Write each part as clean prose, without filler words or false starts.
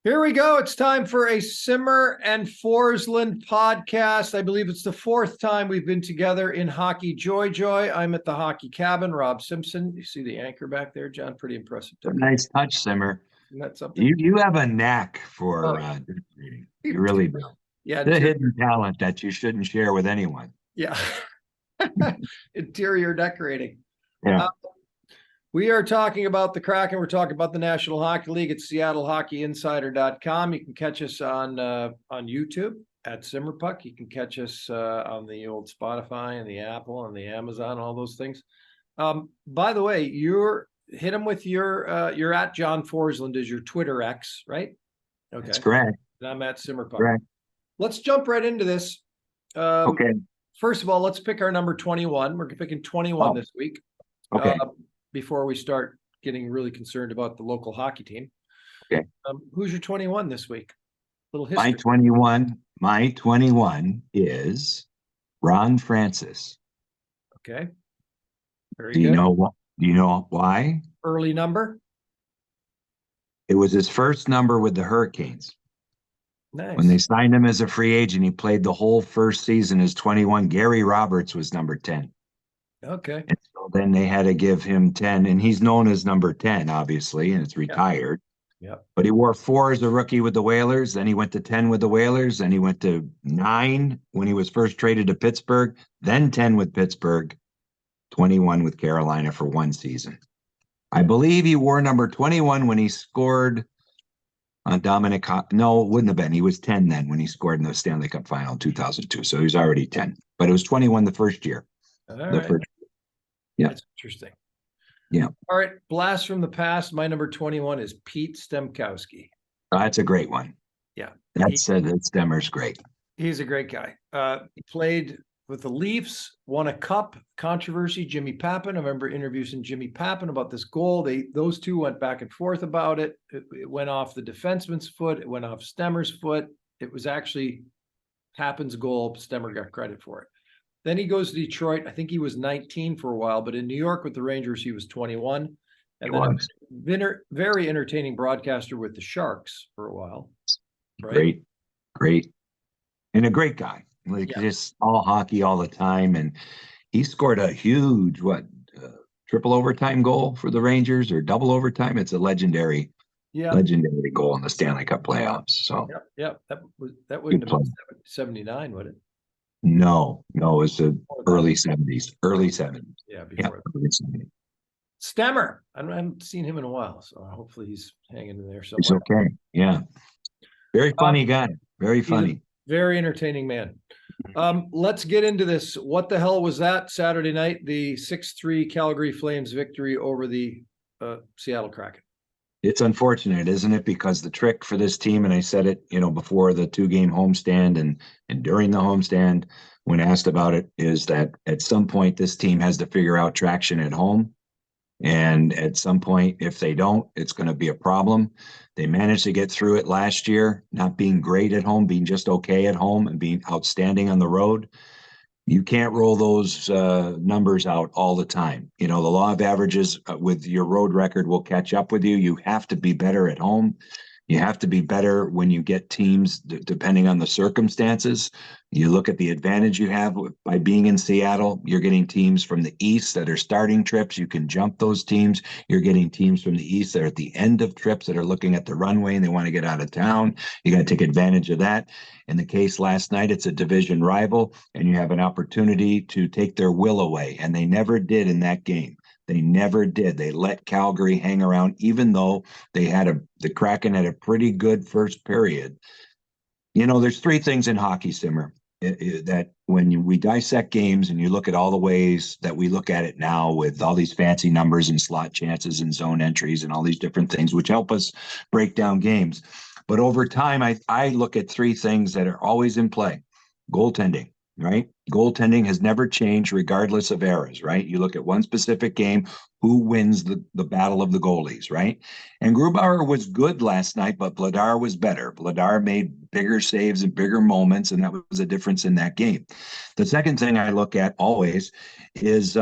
Here we go. It's time for a Simmer and Forslund podcast. I believe it's the fourth time we've been together in Hockey Joy. I'm at the Hockey Cabin. Rob Simpson. You see the anchor back there, John? Pretty impressive. Nice touch, Simmer. Isn't that something? You have a knack for reading. You really do. Yeah. The hidden talent that you shouldn't share with anyone. Yeah. Interior decorating. Yeah. We are talking about the Kraken. We're talking about the National Hockey League at SeattleHockeyInsider.com. You can catch us on YouTube at Simmerpuck. You can catch us on the old Spotify and the Apple and the Amazon, all those things. By the way, hit them with you're at John Forslund is your Twitter X, right? Okay. That's correct. And I'm at Simmerpuck. Correct. Let's jump right into this. Okay. First of all, let's pick our number 21. We're picking 21 this week. Okay. Before we start getting really concerned about the local hockey team. Okay. Who's your 21 this week? Little history. My 21 is Ron Francis. Okay. Very good. Do you know why? Early number? It was his first number with the Hurricanes. Nice. When they signed him as a free agent, he played the whole first season as 21. Gary Roberts was number 10. Okay. And so then they had to give him 10, and he's known as number 10, obviously, and it's retired. Yep. But he wore 4 as a rookie with the Whalers. Then he went to 10 with the Whalers. Then he went to 9 when he was first traded to Pittsburgh. Then 10 with Pittsburgh. 21 with Carolina for one season. I believe he wore number 21 when he scored on Dominic. No, it wouldn't have been. He was 10 then when he scored in the Stanley Cup final in 2002. So he was already 10. But it was 21 the first year. Yeah. That's interesting. Yeah. All right. Blast from the past. My number 21 is Pete Stemkowski. That's a great one. Yeah. That Stemmer's great. He's a great guy. He played with the Leafs, won a cup. Controversy, Jimmy Pappin. I remember interviewing Jimmy Pappin about this goal. Those two went back and forth about it. It went off the defenseman's foot. It went off Stemmer's foot. It was actually Pappin's goal. Stemmer got credit for it. Then he goes to Detroit. I think he was 19 for a while, but in New York with the Rangers, he was 21. And then very entertaining broadcaster with the Sharks for a while. Right? Great. And a great guy. Just all hockey all the time. And he scored a huge, triple overtime goal for the Rangers or double overtime. It's a legendary goal in the Stanley Cup playoffs. So Yep. That wouldn't have been 79, would it? No, it was the early 70s. Yeah, before early 70s. Stemmer. I haven't seen him in a while, so hopefully he's hanging in there somewhere. He's okay. Yeah. Very funny guy. Very funny. Very entertaining man. Let's get into this. What the hell was that Saturday night? The 6-3 Calgary Flames victory over the Seattle Kraken. It's unfortunate, isn't it? Because the trick for this team, and I said it, before the 2-game homestand and during the homestand when asked about it, is that at some point this team has to figure out traction at home. And at some point, if they don't, it's going to be a problem. They managed to get through it last year, not being great at home, being just okay at home and being outstanding on the road. You can't roll those numbers out all the time. The law of averages with your road record will catch up with you. You have to be better at home. You have to be better when you get teams, depending on the circumstances. You look at the advantage you have by being in Seattle. You're getting teams from the East that are starting trips. You can jump those teams. You're getting teams from the East that are at the end of trips that are looking at the runway and they want to get out of town. You got to take advantage of that. In the case last night, it's a division rival, and you have an opportunity to take their will away, and they never did in that game. They never did. They let Calgary hang around, even though the Kraken had a pretty good first period. There's 3 things in hockey, Simmer, that when we dissect games and you look at all the ways that we look at it now with all these fancy numbers and slot chances and zone entries and all these different things, which help us break down games. But over time, I look at 3 things that are always in play. Goaltending. Right? Goaltending has never changed regardless of eras, right? You look at one specific game, who wins the battle of the goalies, right? And Grubauer was good last night, but Vladar was better. Vladar made bigger saves and bigger moments, and that was a difference in that game. The second thing I look at always is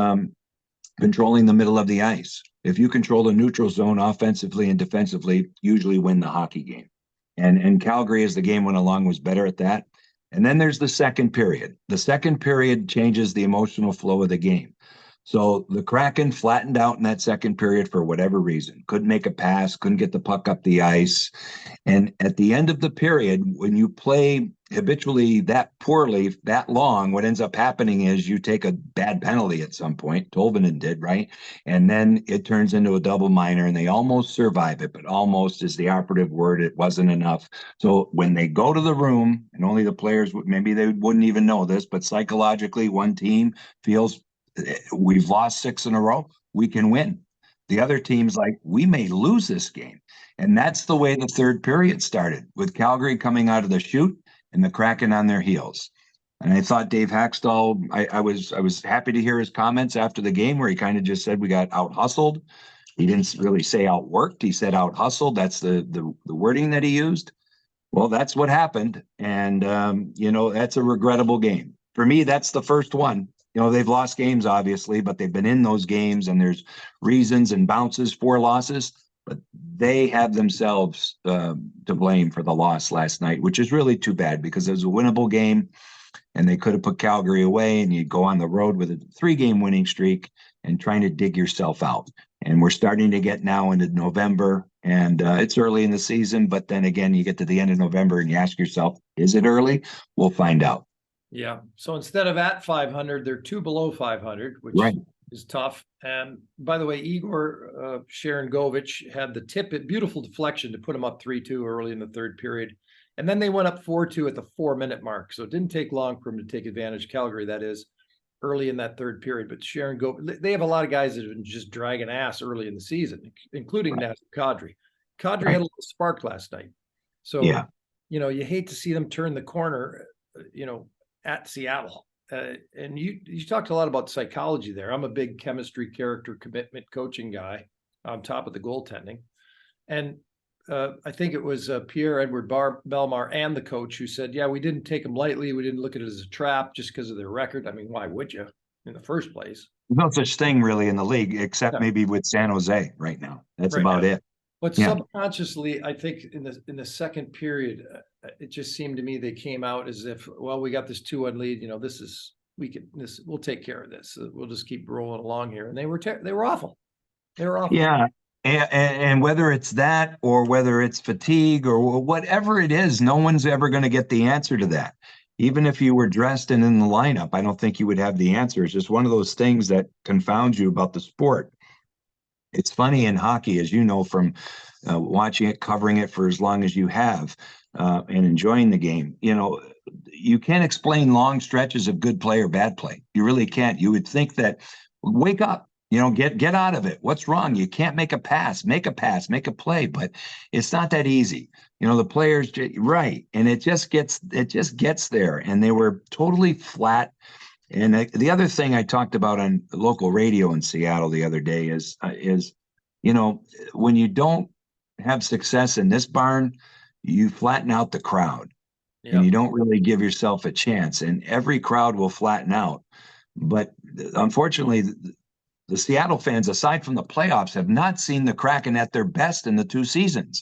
controlling the middle of the ice. If you control the neutral zone offensively and defensively, usually win the hockey game. And Calgary, as the game went along, was better at that. And then there's the second period. The second period changes the emotional flow of the game. So the Kraken flattened out in that second period for whatever reason. Couldn't make a pass, couldn't get the puck up the ice. And at the end of the period, when you play habitually that poorly, that long, what ends up happening is you take a bad penalty at some point. Tolvanen did, right? And then it turns into a double minor, and they almost survive it, but almost is the operative word. It wasn't enough. So when they go to the room, and only the players, maybe they wouldn't even know this, but psychologically, one team feels we've lost 6 in a row, we can win. The other team's like, we may lose this game. And that's the way the third period started, with Calgary coming out of the chute and the Kraken on their heels. And I thought Dave Haxtell, I was happy to hear his comments after the game, where he kind of just said we got out hustled. He didn't really say outworked. He said out hustled. That's the wording that he used. Well, that's what happened. And, that's a regrettable game. For me, that's the first one. They've lost games, obviously, but they've been in those games, and there's reasons and bounces for losses. But they have themselves to blame for the loss last night, which is really too bad, because it was a winnable game, and they could have put Calgary away, and you go on the road with a 3-game winning streak and trying to dig yourself out. And we're starting to get now into November, and it's early in the season. But then again, you get to the end of November and you ask yourself, is it early? We'll find out. Yeah. So instead of at 500, they're 2 below 500, which Right. is tough. And by the way, Igor Sharangovich had the beautiful deflection to put him up 3-2 early in the third period. And then they went up 4-2 at the 4-minute mark. So it didn't take long for him to take advantage of Calgary, that is, early in that third period. But Sharangovich, they have a lot of guys that have been just dragging ass early in the season, including Nazem Kadri. Kadri had a little spark last night. So, yeah. You hate to see them turn the corner, at Seattle. And you talked a lot about psychology there. I'm a big chemistry, character, commitment, coaching guy on top of the goaltending. And I think it was Pierre-Edouard Bellemare and the coach who said, yeah, we didn't take them lightly. We didn't look at it as a trap just because of their record. I mean, why would you in the first place? No such thing really in the league, except maybe with San Jose right now. That's right about it. But subconsciously, I think in the second period, it just seemed to me they came out as if, well, we got this 2-1 lead. We'll take care of this. We'll just keep rolling along here. And they were awful. They were awful. Yeah. And whether it's that or whether it's fatigue or whatever it is, no one's ever going to get the answer to that. Even if you were dressed and in the lineup, I don't think you would have the answer. It's just one of those things that confounds you about the sport. It's funny in hockey, as you know, from watching it, covering it for as long as you have, and enjoying the game. You can't explain long stretches of good play or bad play. You really can't. You would think that, wake up, get out of it. What's wrong? You can't make a pass, make a play, but it's not that easy. The players, right. And it just gets there. And they were totally flat. And the other thing I talked about on local radio in Seattle the other day is when you don't have success in this barn, you flatten out the crowd. Yep. And you don't really give yourself a chance. And every crowd will flatten out. But unfortunately, the Seattle fans, aside from the playoffs, have not seen the Kraken at their best in the 2 seasons.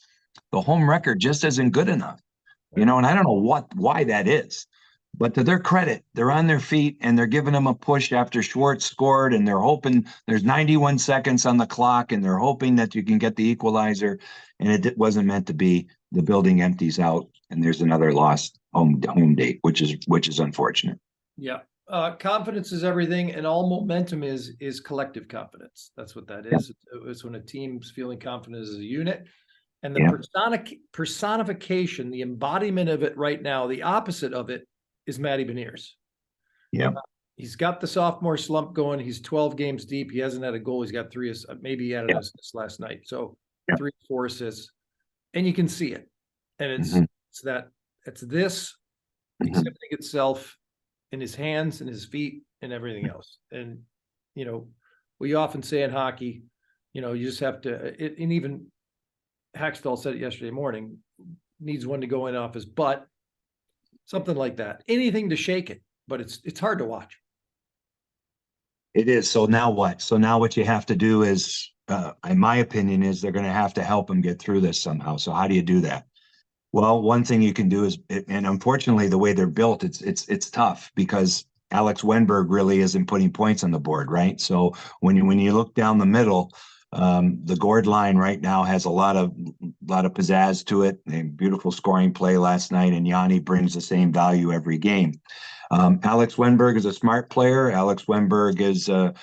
The home record just isn't good enough. And I don't know why that is. But to their credit, they're on their feet and they're giving them a push after Schwartz scored, and they're hoping there's 91 seconds on the clock, and they're hoping that you can get the equalizer. And it wasn't meant to be. The building empties out, and there's another lost home date, which is unfortunate. Yeah. Confidence is everything, and all momentum is collective confidence. That's what that is. Yeah. It's when a team's feeling confident as a unit. And the personification, the embodiment of it right now, the opposite of it, is Matty Beniers. Yeah. He's got the sophomore slump going. He's 12 games deep. He hasn't had a goal. He's got 3, maybe he had an assist last night. So 3, 4 assists. And you can see it. And it's this accepting itself in his hands and his feet and everything else. And, we often say in hockey, you just have to, and even Haxtell said it yesterday morning, needs one to go in off his butt. Something like that. Anything to shake it, but it's hard to watch. It is. So now what? So now what you have to do is, in my opinion, is they're going to have to help him get through this somehow. So how do you do that? Well, one thing you can do is, and unfortunately, the way they're built, it's tough because Alex Wenberg really isn't putting points on the board, right? So when you look down the middle, the Gord line right now has a lot of pizzazz to it. A beautiful scoring play last night, and Yanni brings the same value every game. Alex Wenberg is a smart player. Alex Wenberg is a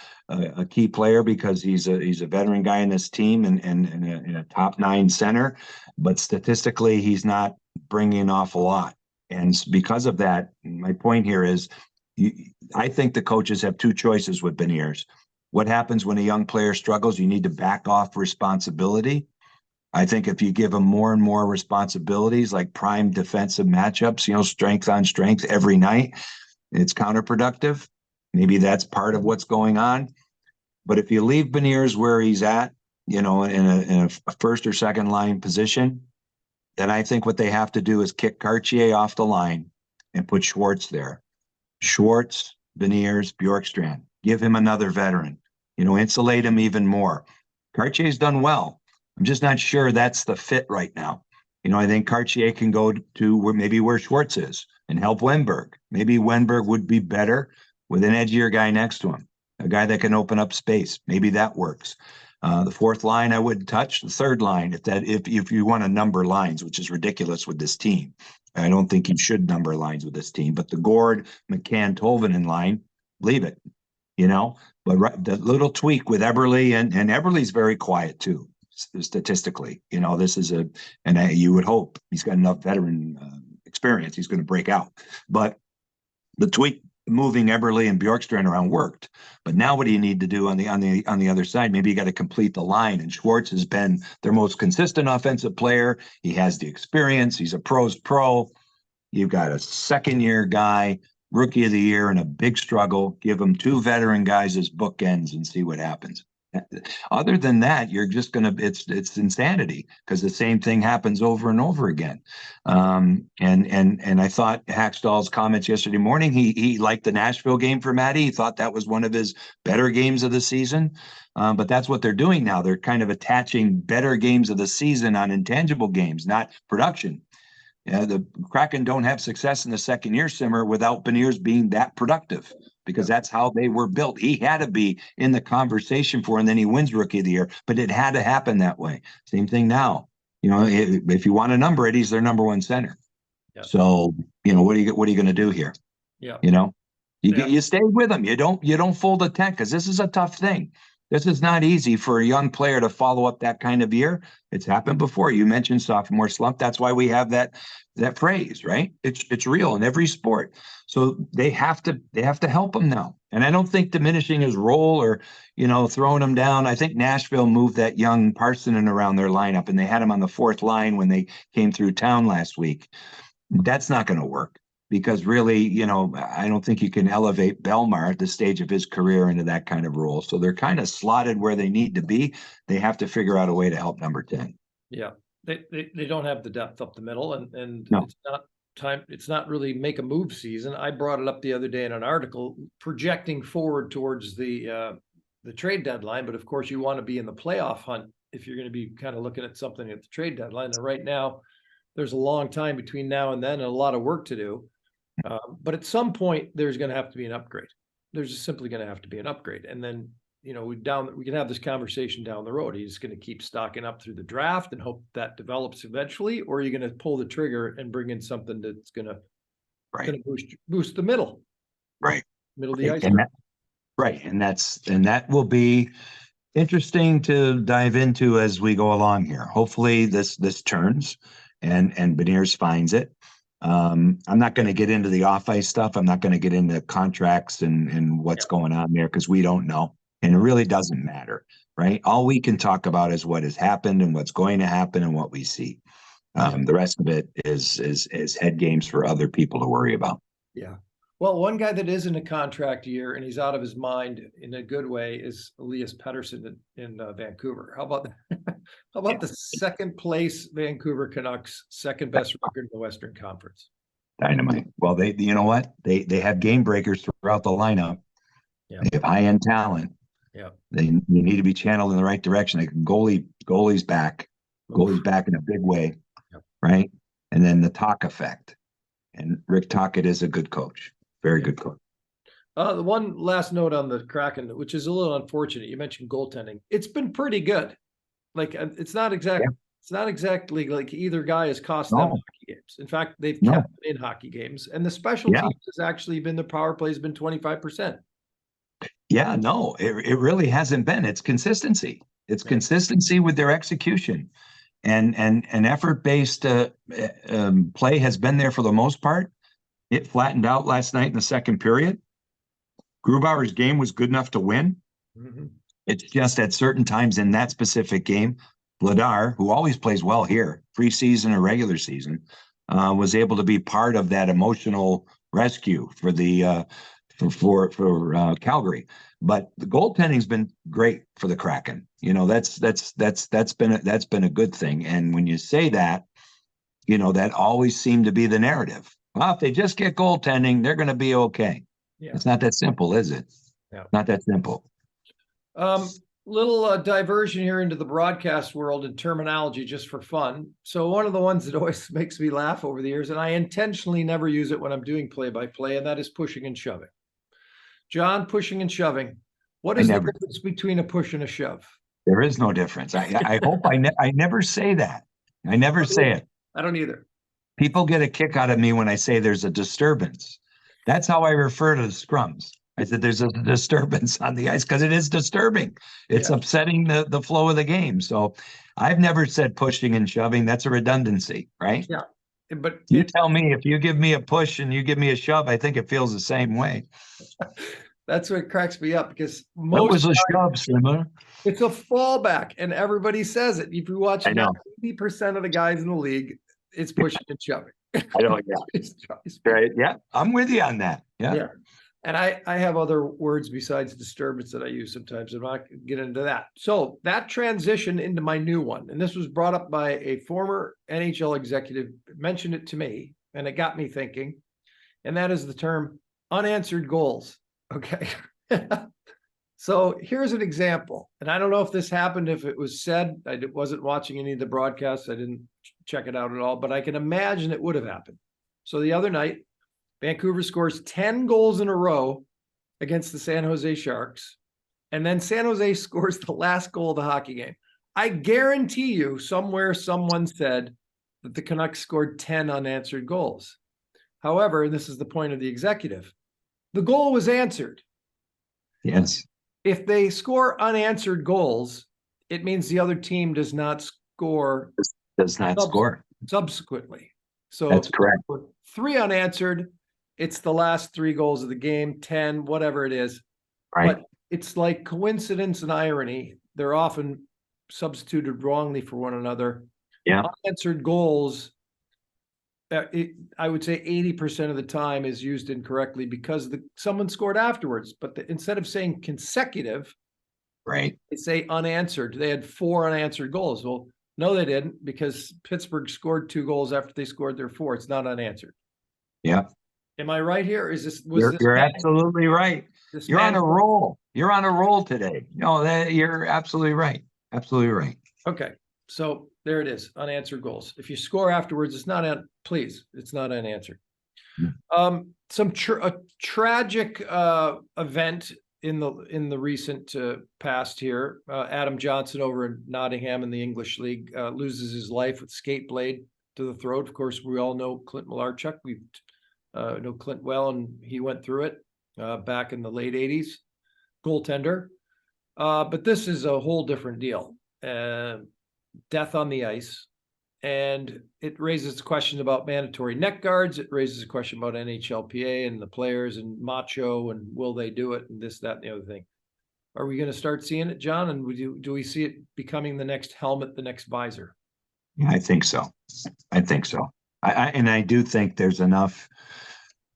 key player because he's a veteran guy in this team and a top 9 center. But statistically, he's not bringing an awful lot. And because of that, my point here is I think the coaches have two choices with Beniers. What happens when a young player struggles? You need to back off responsibility. I think if you give them more and more responsibilities, like prime defensive matchups, strength on strength every night, it's counterproductive. Maybe that's part of what's going on. But if you leave Beniers where he's at, in a first or second line position, then I think what they have to do is kick Cartier off the line and put Schwartz there. Schwartz, Beniers, Bjorkstrand. Give him another veteran. Insulate him even more. Cartier's done well. I'm just not sure that's the fit right now. I think Cartier can go to where Schwartz is and help Wenberg. Maybe Wenberg would be better with an edgier guy next to him, a guy that can open up space. Maybe that works. The fourth line I wouldn't touch. The third line, if you want to number lines, which is ridiculous with this team. I don't think you should number lines with this team. But the Gord, McCann, Tolvanen line, leave it. But the little tweak with Eberle, and Eberle's very quiet too, statistically. This is you would hope he's got enough veteran experience. He's going to break out. But the tweak moving Eberle and Bjorkstrand around worked. But now what do you need to do on the other side? Maybe you got to complete the line. And Schwartz has been their most consistent offensive player. He has the experience. He's a pro's pro. You've got a second-year guy, rookie of the year, and a big struggle. Give him 2 veteran guys as bookends and see what happens. Other than that, you're just it's insanity because the same thing happens over and over again. And I thought Hackstall's comments yesterday morning, he liked the Nashville game for Matty. He thought that was one of his better games of the season. But that's what they're doing now. They're kind of attaching better games of the season on intangible games, not production. Yeah, the Kraken don't have success in the second year, Simmer, without Beniers being that productive, because that's how they were built. He had to be in the conversation for, and then he wins Rookie of the Year, but it had to happen that way. Same thing now. If you want to number it, he's their number 1 center. Yeah. So, what are you going to do here? Yeah. You stay with him. You don't fold a tent because this is a tough thing. This is not easy for a young player to follow up that kind of year. It's happened before. You mentioned sophomore slump. That's why we have that phrase, right? It's real in every sport. So they have to help him now. And I don't think diminishing his role or, throwing him down. I think Nashville moved that young Parsonen around their lineup, and they had him on the 4th line when they came through town last week. That's not going to work. Because really, I don't think you can elevate Belmar at this stage of his career into that kind of role. So they're kind of slotted where they need to be. They have to figure out a way to help number 10. Yeah, they don't have the depth up the middle, and no. It's not time. It's not really make a move season. I brought it up the other day in an article projecting forward towards the trade deadline. But of course, you want to be in the playoff hunt if you're going to be kind of looking at something at the trade deadline. And right now, there's a long time between now and then, and a lot of work to do. But at some point, there's going to have to be an upgrade. There's just simply going to have to be an upgrade. And then, we can have this conversation down the road. Are you just going to keep stocking up through the draft and hope that develops eventually? Or are you going to pull the trigger and bring in something that's going to boost the middle? Right. Middle of the ice. And that will be interesting to dive into as we go along here. Hopefully this turns and Beniers finds it. I'm not going to get into the off-ice stuff. I'm not going to get into contracts and what's going on there because we don't know. And it really doesn't matter, right? All we can talk about is what has happened and what's going to happen and what we see. The rest of it is head games for other people to worry about. Yeah. Well, one guy that is in a contract year and he's out of his mind in a good way is Elias Pettersson in Vancouver. How about that? How about the second place Vancouver Canucks, second best record in the Western Conference? Dynamite. Well, you know what? They have game breakers throughout the lineup. Yeah. They have high-end talent. Yeah. They need to be channeled in the right direction. Goalie's back. Goalie's back in a big way. Yep. Right? and then the Talk effect. And Rick Tocchet is a good coach, very good coach. The one last note on the Kraken, which is a little unfortunate. You mentioned goaltending. It's been pretty good. Like it's not exactly like either guy has cost them hockey games. In fact, they've kept them in hockey games, and the special teams has actually been the power play has been 25%. Yeah, no, it really hasn't been. It's consistency. It's consistency with their execution, and effort-based play has been there for the most part. It flattened out last night in the second period. Grubauer's game was good enough to win. Mm-hmm. It's just at certain times in that specific game, Vladar, who always plays well here, preseason or regular season, was able to be part of that emotional rescue for the for Calgary. But the goaltending's been great for the Kraken. You know, that's been a good thing. And when you say that, you know, that always seemed to be the narrative. Well, if they just get goaltending, they're going to be okay. Yeah. It's not that simple, is it? Yeah. Not that simple. Little diversion here into the broadcast world and terminology just for fun. So one of the ones that always makes me laugh over the years, and I intentionally never use it when I'm doing play-by-play, and that is pushing and shoving. John, pushing and shoving. What is the difference between a push and a shove? There is no difference. I hope I never say that. I never say it. I don't either. People get a kick out of me when I say there's a disturbance. That's how I refer to the scrums. I said there's a disturbance on the ice because it is disturbing. It's upsetting the flow of the game. So I've never said pushing and shoving. That's a redundancy, right? Yeah. But you tell me, if you give me a push and you give me a shove, I think it feels the same way. That's what cracks me up because what was a shove, Simmer? It's a fallback, and everybody says it. If you watch 80% of the guys in the league, it's pushing and shoving. I know, yeah. Right. Yeah, I'm with you on that. Yeah. And I have other words besides disturbance that I use sometimes. I'm not going to get into that. So that transition into my new one, and this was brought up by a former NHL executive, mentioned it to me, and it got me thinking, and that is the term unanswered goals. Okay. So here's an example, and I don't know if this happened, if it was said. I wasn't watching any of the broadcasts. I didn't check it out at all, but I can imagine it would have happened. So the other night, Vancouver scores 10 goals in a row against the San Jose Sharks, and then San Jose scores the last goal of the hockey game. I guarantee you somewhere someone said that the Canucks scored 10 unanswered goals. However, and this is the point of the executive, the goal was answered. Yes. If they score unanswered goals, it means the other team does not score. Does not score subsequently. So that's correct. 3 unanswered, it's the last 3 goals of the game, 10, whatever it is. Right. But it's like coincidence and irony. They're often substituted wrongly for one another. Yeah. Unanswered goals, I would say 80% of the time is used incorrectly because someone scored afterwards. But instead of saying consecutive, right, they say unanswered. They had 4 unanswered goals. Well, no, they didn't, because Pittsburgh scored 2 goals after they scored their 4. It's not unanswered. Yeah. Am I right here? You're absolutely right. You're on a roll. You're on a roll today. No, you're absolutely right. Absolutely right. Okay. So there it is. Unanswered goals. If you score afterwards, it's not it's not unanswered. A tragic event in the recent past here. Adam Johnson over in Nottingham in the English League loses his life with skate blade to the throat. Of course, we all know Clint Malarchuk. We know Clint well, and he went through it back in the late 80s. Goaltender. But this is a whole different deal. Death on the ice. And it raises questions about mandatory neck guards. It raises a question about NHLPA and the players and macho and will they do it and this, that, and the other thing. Are we going to start seeing it, John? And do we see it becoming the next helmet, the next visor? Yeah, I think so. I think so. I do think there's enough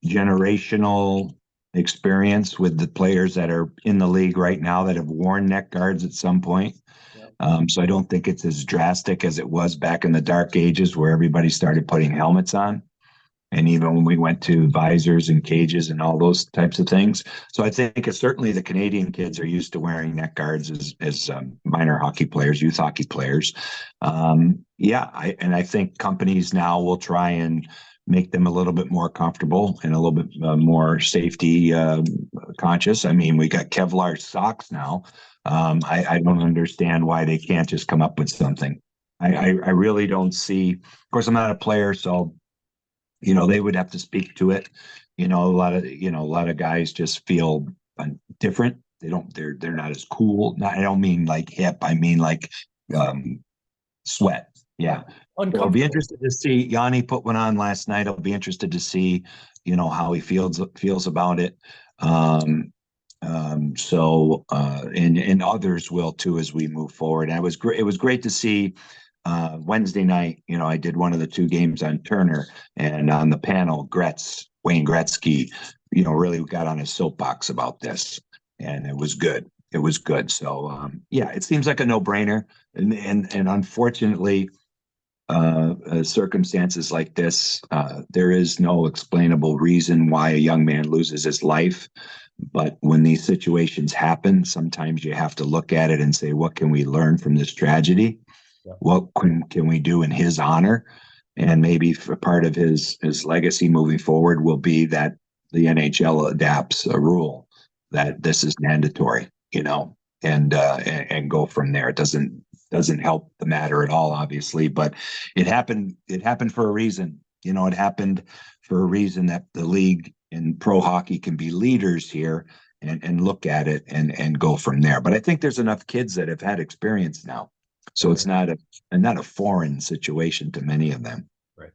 generational experience with the players that are in the league right now that have worn neck guards at some point. So I don't think it's as drastic as it was back in the dark ages where everybody started putting helmets on. And even when we went to visors and cages and all those types of things. So I think it's certainly the Canadian kids are used to wearing neck guards as minor hockey players, youth hockey players. I think companies now will try and make them a little bit more comfortable and a little bit more safety conscious. I mean, we got Kevlar socks now. I don't understand why they can't just come up with something. I really don't see. Of course, I'm not a player, so they would have to speak to it. A lot of guys just feel different. They're not as cool. I don't mean like hip. I mean like sweat. Yeah. So I'll be interested to see. Yanni put one on last night. I'll be interested to see, how he feels about it. And others will too as we move forward. And it was great to see Wednesday night. I did one of the 2 games on Turner, and on the panel, Wayne Gretzky, really got on his soapbox about this, and it was good. It was good. So it seems like a no-brainer, and unfortunately, circumstances like this, there is no explainable reason why a young man loses his life. But when these situations happen, sometimes you have to look at it and say, what can we learn from this tragedy? Yeah. What can we do in his honor? And maybe for part of his legacy moving forward will be that the NHL adapts a rule that this is mandatory, and go from there. It doesn't help the matter at all, obviously, but it happened for a reason. It happened for a reason that the league and pro hockey can be leaders here and look at it and go from there. But I think there's enough kids that have had experience now. So it's not a foreign situation to many of them. Right.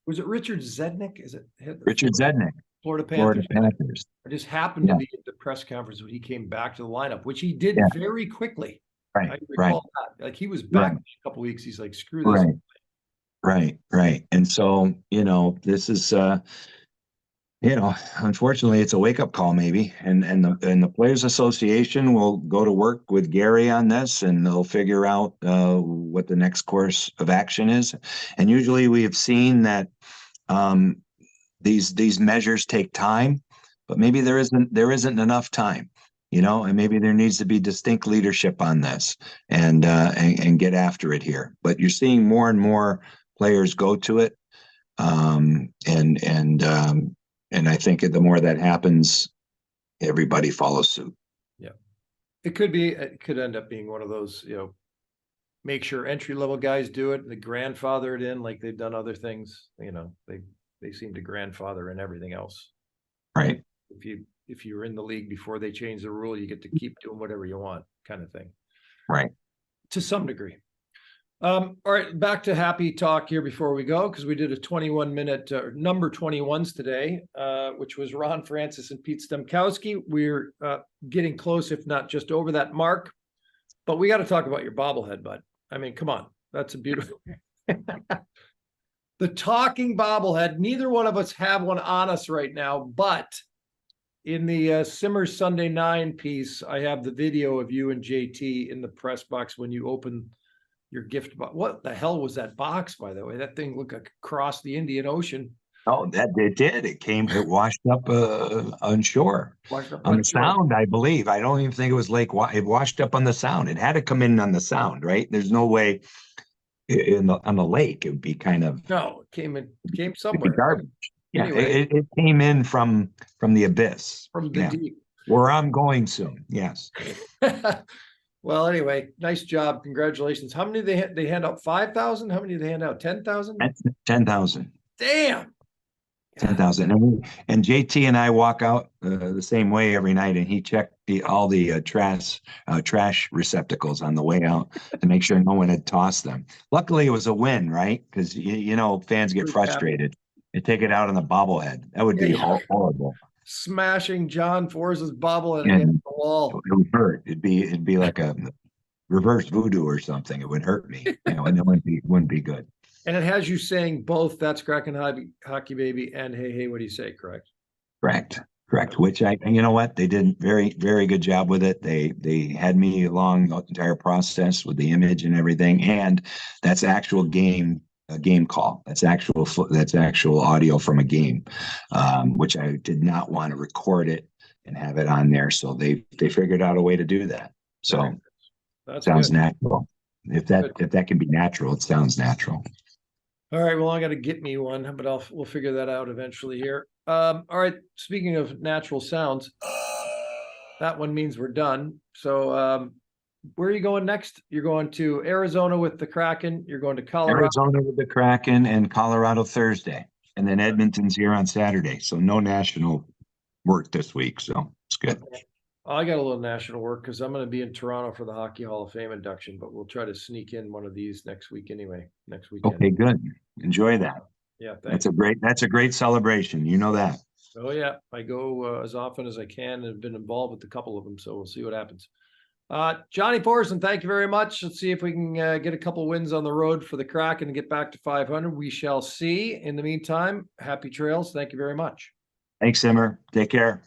Was it Richard Zednick? Is it Richard Zednick? Florida Panthers. I just happened to be at the press conference when he came back to the lineup, which he did very quickly. Right. I recall that. Like he was back in a couple of weeks. He's like, screw this. Right. And so, this is unfortunately it's a wake-up call maybe. And the Players Association will go to work with Gary on this, and they'll figure out what the next course of action is. And usually we have seen that these measures take time, but maybe there isn't enough time, and maybe there needs to be distinct leadership on this and get after it here. But you're seeing more and more players go to it, and I think the more that happens, everybody follows suit. Yeah, it could end up being one of those, make sure entry-level guys do it, they grandfather it in like they've done other things. They seem to grandfather in everything else. Right. If you're in the league before they change the rule, you get to keep doing whatever you want, kind of thing. Right. To some degree. All right, back to happy talk here before we go, because we did a 21-minute number 21s today, which was Ron Francis and Pete Stemkowski. We're getting close, if not just over that mark. But we got to talk about your bobblehead, bud. I mean, come on. That's a beautiful... The talking bobblehead. Neither one of us have one on us right now, but in the Simmers Sunday 9 piece, I have the video of you and JT in the press box when you open your gift box. What the hell was that box, by the way? That thing looked like across the Indian Ocean. Oh, that it did. It washed up on shore. On the Sound, I believe. I don't even think it was Lake. It washed up on the Sound. It had to come in on the Sound, right? There's no way on the lake. It would be kind of it came somewhere. Garbage. Yeah, anyway, it came in from the abyss. From the deep. Where I'm going soon. Yes. Well, anyway, nice job. Congratulations. How many they hand out? 5,000? How many did they hand out? 10,000? 10,000. Damn. 10,000. And JT and I walk out the same way every night, and he checked all the trash receptacles on the way out to make sure no one had tossed them. Luckily, it was a win, right? Because fans get frustrated. They take it out on the bobblehead. That would be horrible. Smashing John Force's bobblehead against the wall. It would hurt. It'd be like a reverse voodoo or something. It would hurt me, and it wouldn't be good. And it has you saying both That's Kraken Hockey Baby and Hey, what do you say? Correct. Which you know what? They did very, very good job with it. They had me along the entire process with the image and everything. And that's actual game a game call. That's actual audio from a game, which I did not want to record it and have it on there. So they figured out a way to do that. So That's sounds good. natural. If that can be natural, it sounds natural. All right, well, I got to get me one, but we'll figure that out eventually here. All right, speaking of natural sounds, that one means we're done. So where are you going next? You're going to Arizona with the Kraken. You're going to Colorado. Arizona with the Kraken and Colorado Thursday. And then Edmonton's here on Saturday. So no national work this week. So it's good. I got a little national work because I'm going to be in Toronto for the Hockey Hall of Fame induction, but we'll try to sneak in one of these next week anyway, next weekend. Okay, good. Enjoy that. Yeah, that's a great celebration. You know that. Oh yeah, I go as often as I can and have been involved with a couple of them, so we'll see what happens. Johnny Forslund, thank you very much. Let's see if we can get a couple wins on the road for the Kraken and get back to 500. We shall see. In the meantime, happy trails. Thank you very much. Thanks, Simmer. Take care.